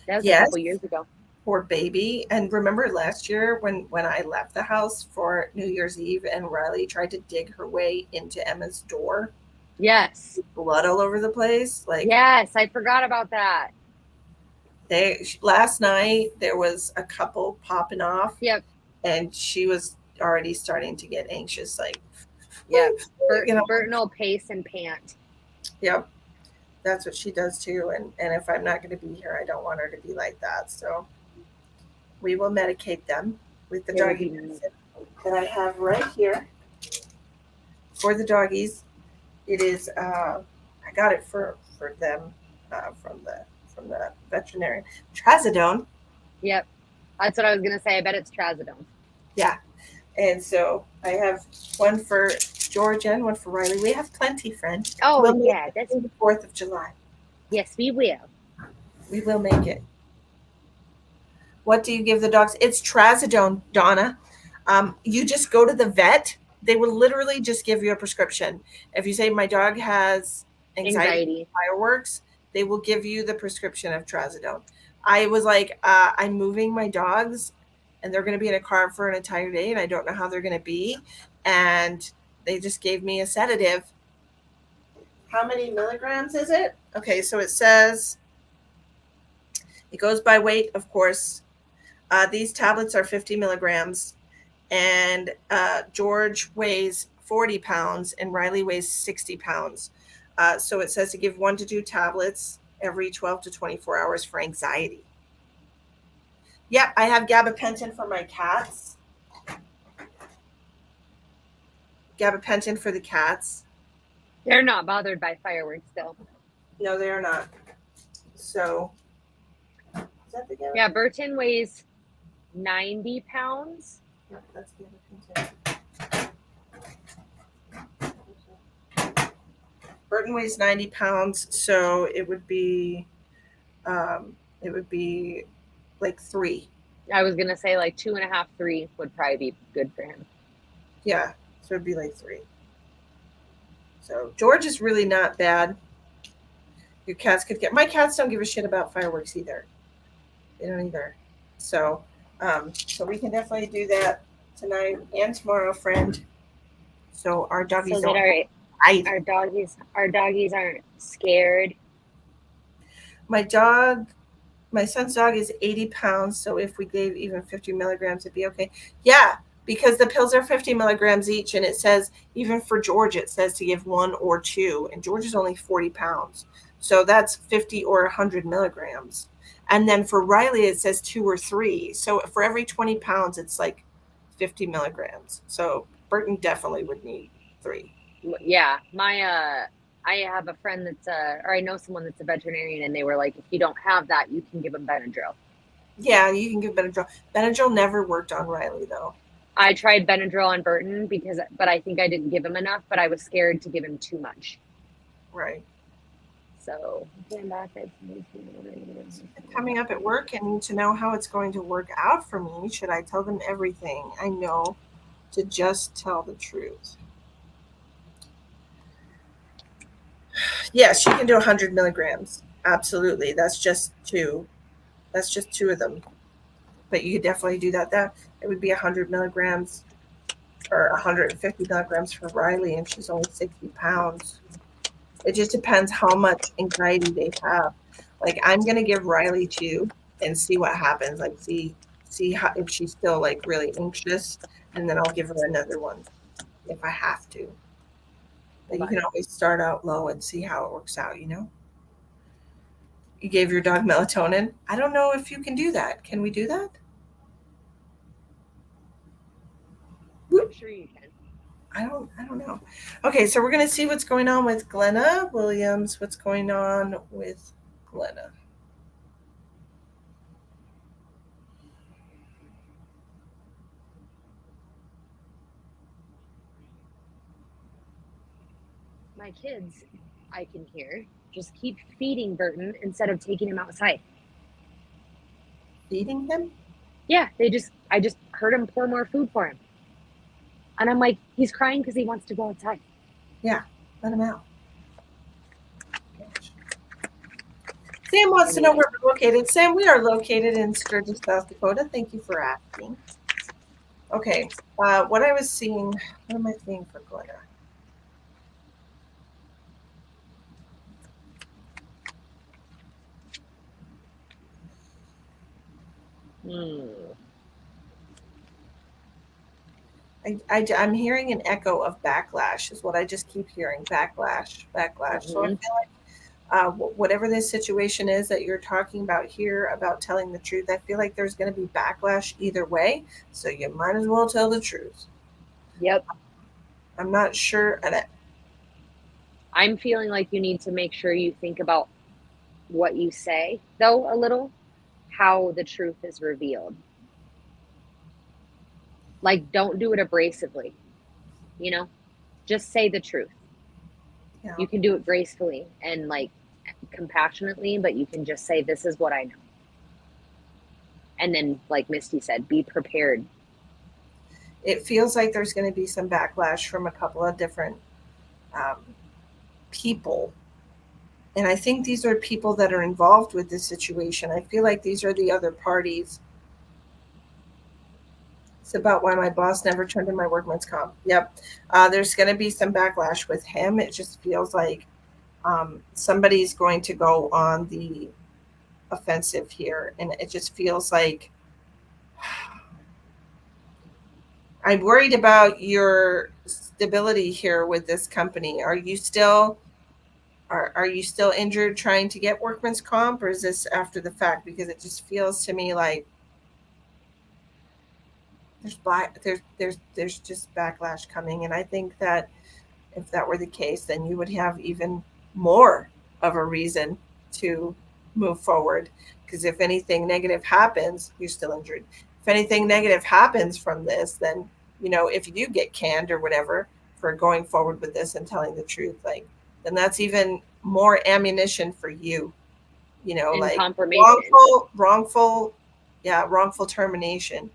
That was a Yes. couple years ago. Poor baby. And remember last year when I left the house for New Year's Eve and Riley tried to dig her way into Emma's door? Yes. Blood all over the place. Like, yes, I forgot about that. Last night there was a couple popping off. Yep. And she was already starting to get anxious, like, yep. Burton will pace and pant. Yep. That's what she does too. And if I'm not going to be here, I don't want her to be like that. So we will medicate them with the doggy medicine that I have right here for the doggies. It is I got it for them from the veterinarian. Trazodone. Yep. That's what I was gonna say. I bet it's trazodone. Yeah. And so I have one for Georgia and one for Riley. We have plenty, friend. Oh yeah, that's the 4th of July. Yes, we will. We will make it. What do you give the dogs? It's trazodone, Donna. You just go to the vet. They will literally just give you a prescription. If you say my dog has anxiety. Fireworks, they will give you the prescription of trazodone. I was like, I'm moving my dogs and they're going to be in a car for an entire day and I don't know how they're going to be. And they just gave me a sedative. How many milligrams is it? Okay, so it says it goes by weight, of course. These tablets are 50 milligrams, and George weighs 40 pounds, and Riley weighs 60 pounds. So it says to give 1 to 2 tablets every 12 to 24 hours for anxiety. Yep, I have gabapentin for my cats. Gabapentin for the cats. They're not bothered by fireworks still. No, they are not. So, is that the gabapentin? Yeah, Burton weighs 90 pounds. Yep, that's gabapentin. Burton weighs 90 pounds, so it would be like 3. I was gonna say like 2.5, 3 would probably be good for him. Yeah, so it'd be like 3. So George is really not bad. Your cats could get. My cats don't give a shit about fireworks either. They don't either. So, so we can definitely do that tonight and tomorrow, friend. So our doggies So that hide. our doggies aren't scared. My son's dog is 80 pounds. So if we gave even 50 milligrams, it'd be okay. Yeah, because the pills are 50 milligrams each, and it says even for George, it says to give 1 or 2, and George is only 40 pounds. So that's 50 or 100 milligrams. And then for Riley, it says 2 or 3. So for every 20 pounds, it's like 50 milligrams. So Burton definitely would need 3. Yeah, I have a friend that's or I know someone that's a veterinarian, and they were like, if you don't have that, you can give him Benadryl. Yeah, you can give Benadryl. Benadryl never worked on Riley though. I tried Benadryl on Burton but I think I didn't give him enough, but I was scared to give him too much. Right. So coming up at work and need to know how it's going to work out for me. Should I tell them everything I know to just tell the truth? Yes, you can do 100 milligrams. Absolutely. That's just 2. That's just 2 of them. But you could definitely do that. It would be 100 milligrams or 150 milligrams for Riley, and she's only 60 pounds. It just depends how much anxiety they have. Like I'm gonna give Riley 2 and see what happens. Like see how if she's still like really anxious, and then I'll give her another one if I have to. But you can always start out low and see how it works out, you know? You gave your dog melatonin. I don't know if you can do that. Can we do that? I'm sure you can. I don't know. Okay, so we're gonna see what's going on with Glenna Williams. What's going on with Glenna? My kids, I can hear, just keep feeding Burton instead of taking him outside. Feeding him? Yeah, I just heard him pour more food for him. And I'm like, he's crying because he wants to go outside. Yeah, let him out. Sam wants to know where we're located. Sam, we are located in Sturgis, South Dakota. Thank you for asking. Okay, what I was seeing, what am I seeing for Glenna? I'm hearing an echo of backlash is what I just keep hearing. Backlash. Mm-hmm. So I feel like whatever this situation is that you're talking about here about telling the truth, I feel like there's going to be backlash either way. So you might as well tell the truth. Yep. I'm not sure. I'm feeling like you need to make sure you think about what you say, though, a little, how the truth is revealed. Like, don't do it abrasively, you know, just say the truth. Yeah. You can do it gracefully and like compassionately, but you can just say, this is what I know. And then, like Misty said, be prepared. It feels like there's going to be some backlash from a couple of different people. And I think these are people that are involved with this situation. I feel like these are the other parties. It's about why my boss never turned in my workman's comp. Yep. There's going to be some backlash with him. It just feels like Somebody's going to go on the offensive here, and it just feels like I'm worried about your stability here with this company. Are you still injured trying to get workman's comp, or is this after the fact? Because it just feels to me like there's just backlash coming, and I think that if that were the case, then you would have even more of a reason to move forward. Because if anything negative happens, you're still injured. If anything negative happens from this, then if you do get canned or whatever for going forward with this and telling the truth, like then that's even more ammunition for you. And Like confirmation. wrongful termination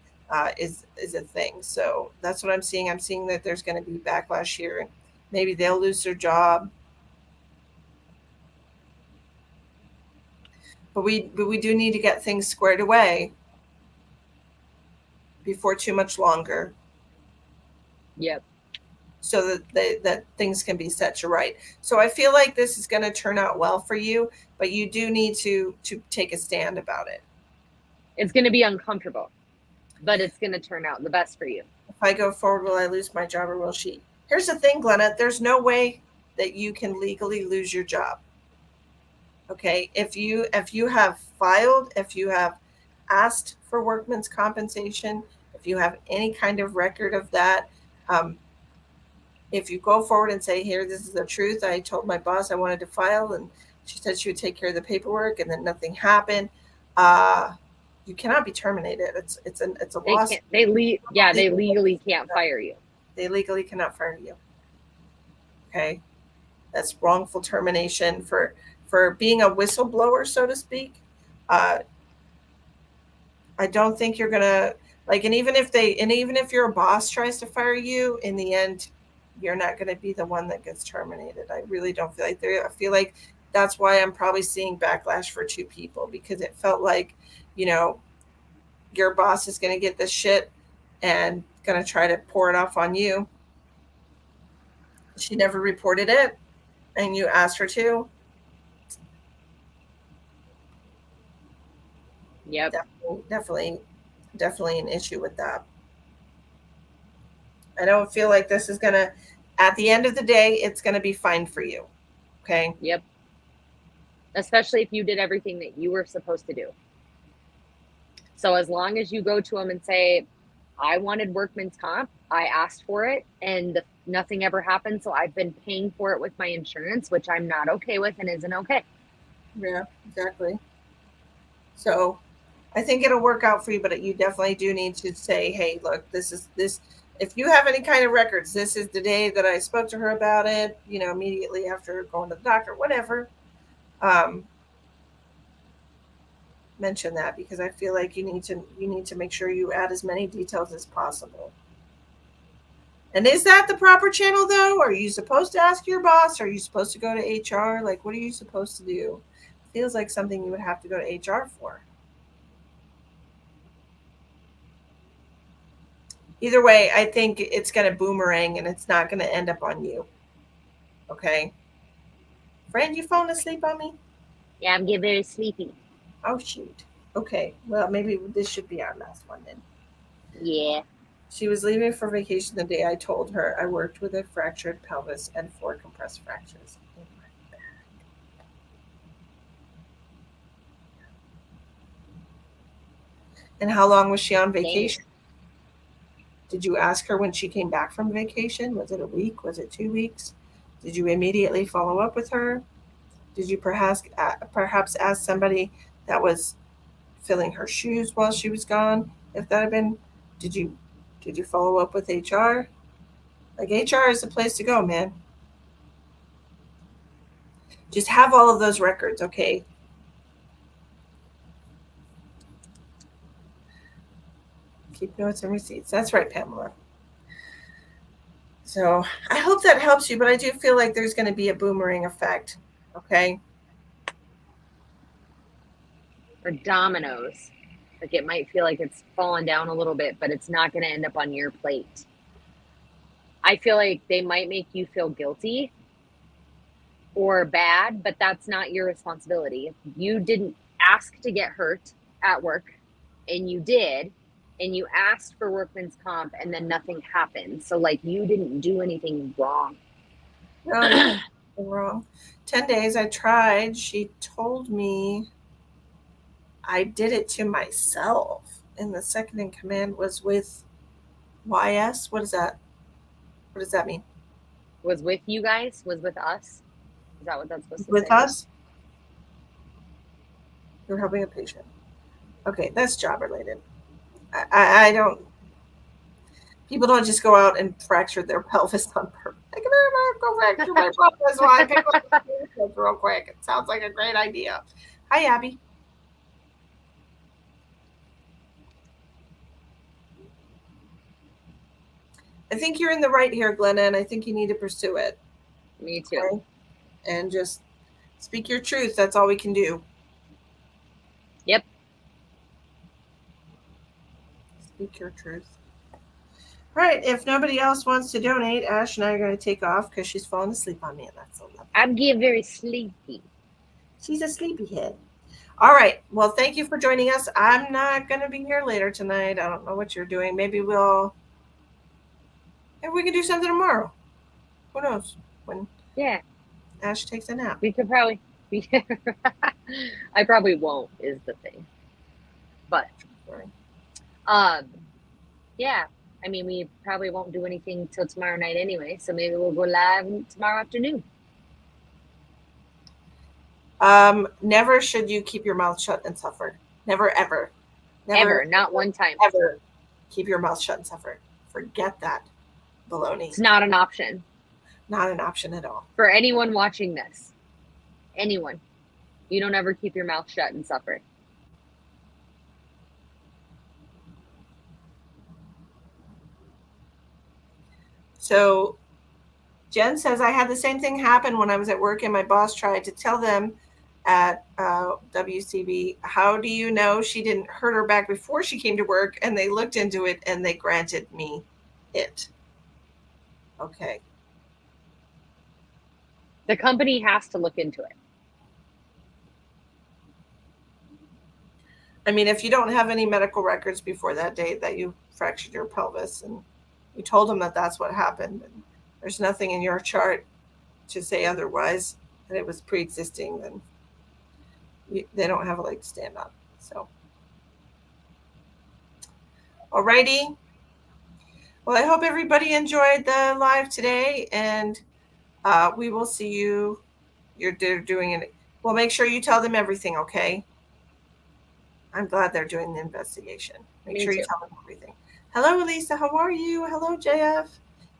is a thing. So that's what I'm seeing. I'm seeing that there's going to be backlash here. Maybe they'll lose their job, but we do need to get things squared away before too much longer, Yep. so that things can be set to right. So I feel like this is going to turn out well for you, but you do need to take a stand about it. It's going to be uncomfortable, but it's going to turn out the best for you. If I go forward, will I lose my job or will she? Here's the thing, Glenna, there's no way that you can legally lose your job. Okay, if you have asked for workman's compensation, if you have any kind of record of that, if you go forward and say, here, this is the truth, I told my boss I wanted to file, and she said she would take care of the paperwork, and then nothing happened, you cannot be terminated. It's a They loss. can't. They legally can't fire you. They legally cannot fire you. Okay, that's wrongful termination for being a whistleblower, so to speak. I don't think you're gonna like, and even if your boss tries to fire you, in the end, you're not gonna be the one that gets terminated. I really don't feel like there. I feel like that's why I'm probably seeing backlash for two people, because it felt like, your boss is gonna get this shit and gonna try to pour it off on you. She never reported it, and you asked her to. Yep. Definitely an issue with that. I don't feel like this is gonna, at the end of the day, it's gonna be fine for you. Okay. Yep. Especially if you did everything that you were supposed to do. So as long as you go to them and say, I wanted workman's comp, I asked for it, and nothing ever happened, so I've been paying for it with my insurance, which I'm not okay with and isn't okay. Yeah, exactly. So I think it'll work out for you, but you definitely do need to say, hey, look, this is this. If you have any kind of records, this is the day that I spoke to her about it, immediately after going to the doctor, whatever. Mention that, because I feel like you need to make sure you add as many details as possible. And is that the proper channel, though? Are you supposed to ask your boss? Are you supposed to go to HR? Like, what are you supposed to do? Feels like something you would have to go to HR for. Either way, I think it's going to boomerang, and it's not going to end up on you. Okay? Friend, you falling asleep on me? Yeah, I'm getting very sleepy. Oh, shoot. Okay. Well, maybe this should be our last one then. Yeah. She was leaving for vacation the day I told her I worked with a fractured pelvis and 4 compressed fractures in my back. And how long was she on vacation? Did you ask her when she came back from vacation? Was it a week? Was it 2 weeks? Did you immediately follow up with her? Did you perhaps ask somebody that was filling her shoes while she was gone? If that had been, did you follow up with HR? Like, HR is the place to go, man. Just have all of those records, okay? Keep notes and receipts. That's right, Pamela. So I hope that helps you, but I do feel like there's going to be a boomerang effect, okay? Or dominoes. Like, it might feel like it's fallen down a little bit, but it's not going to end up on your plate. I feel like they might make you feel guilty or bad, but that's not your responsibility. If you didn't ask to get hurt at work and you did, and you asked for workman's comp and then nothing happened. So like you didn't do anything wrong. No, you did nothing wrong. 10 days I tried. She told me I did it to myself. And the second in command was with YS. What is that? What does that mean? Was with you guys? Was with us? Is that what that's supposed to With say? us? You're helping a patient. Okay, that's job related. I don't. People don't just go out and fracture their pelvis on purpose. Like, I'm gonna go fracture my pelvis while I pick up the patient real quick. It sounds like a great idea. Hi, Abby. I think you're in the right here, Glenna, and I think you need to pursue it. Me too. Okay? And just speak your truth. That's all we can do. Yep. Speak your truth. All right. If nobody else wants to donate, Ash and I are going to take off because she's falling asleep on me, and that's so lovely. I'm getting very sleepy. She's a sleepyhead. All right. Well, thank you for joining us. I'm not going to be here later tonight. I don't know what you're doing. Maybe we can do something tomorrow. Who knows? When Ash takes a nap. We could probably. I probably won't. Is the thing. But yeah. I mean, we probably won't do anything till tomorrow night anyway. So maybe we'll go live tomorrow afternoon. Never should you keep your mouth shut and suffer. Never, ever. Never, not one time. Ever keep your mouth shut and suffer. Forget that baloney. It's not an option. Not an option at all. For anyone watching this, anyone, you don't ever keep your mouth shut and suffer. So Jen says, I had the same thing happen when I was at work and my boss tried to tell them at WCB, how do you know she didn't hurt her back before she came to work? And they looked into it and they granted me it. Okay. The company has to look into it. I mean, if you don't have any medical records before that date that you fractured your pelvis and you told them that that's what happened, and there's nothing in your chart to say otherwise, and it was pre-existing, then they don't have a leg to stand on. So, alrighty. Well, I hope everybody enjoyed the live today, and we will see you. They're doing it. Well, make sure you tell them everything, okay? I'm glad they're doing the investigation. Make sure you tell them everything. Hello, Elisa. How are you? Hello, JF.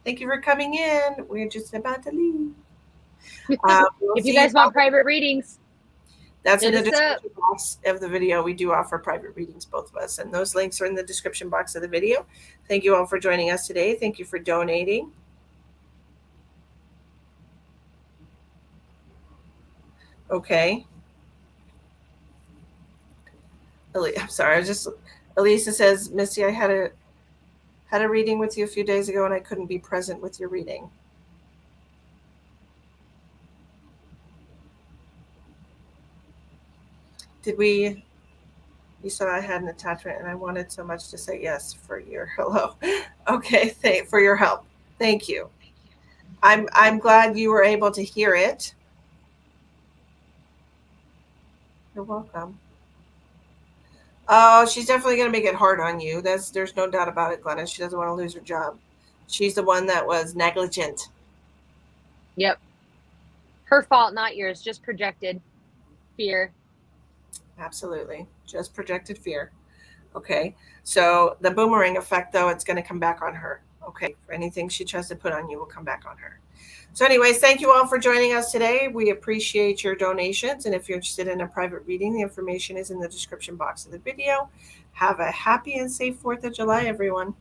Thank you for coming in. We're just about to leave. If you guys want private readings, that's in the description box of the video. We do offer private readings, both of us, and those links are in the description box of the video. Thank you all for joining us today. Thank you for donating. Okay. I'm sorry. Elisa says, Misty, I had a reading with you a few days ago and I couldn't be present with your reading. You said I had an attachment and I wanted so much to say yes for your hello. Okay, for your help. Thank you. I'm glad you were able to hear it. You're welcome. Oh, she's definitely going to make it hard on you. There's no doubt about it, Glenna. She doesn't want to lose her job. She's the one that was negligent. Yep. Her fault, not yours. Just projected fear. Absolutely. Just projected fear. Okay. So the boomerang effect, though, it's going to come back on her. Okay. For anything she tries to put on you will come back on her. So anyways, thank you all for joining us today. We appreciate your donations. And if you're interested in a private reading, the information is in the description box of the video. Have a happy and safe 4th of July, everyone.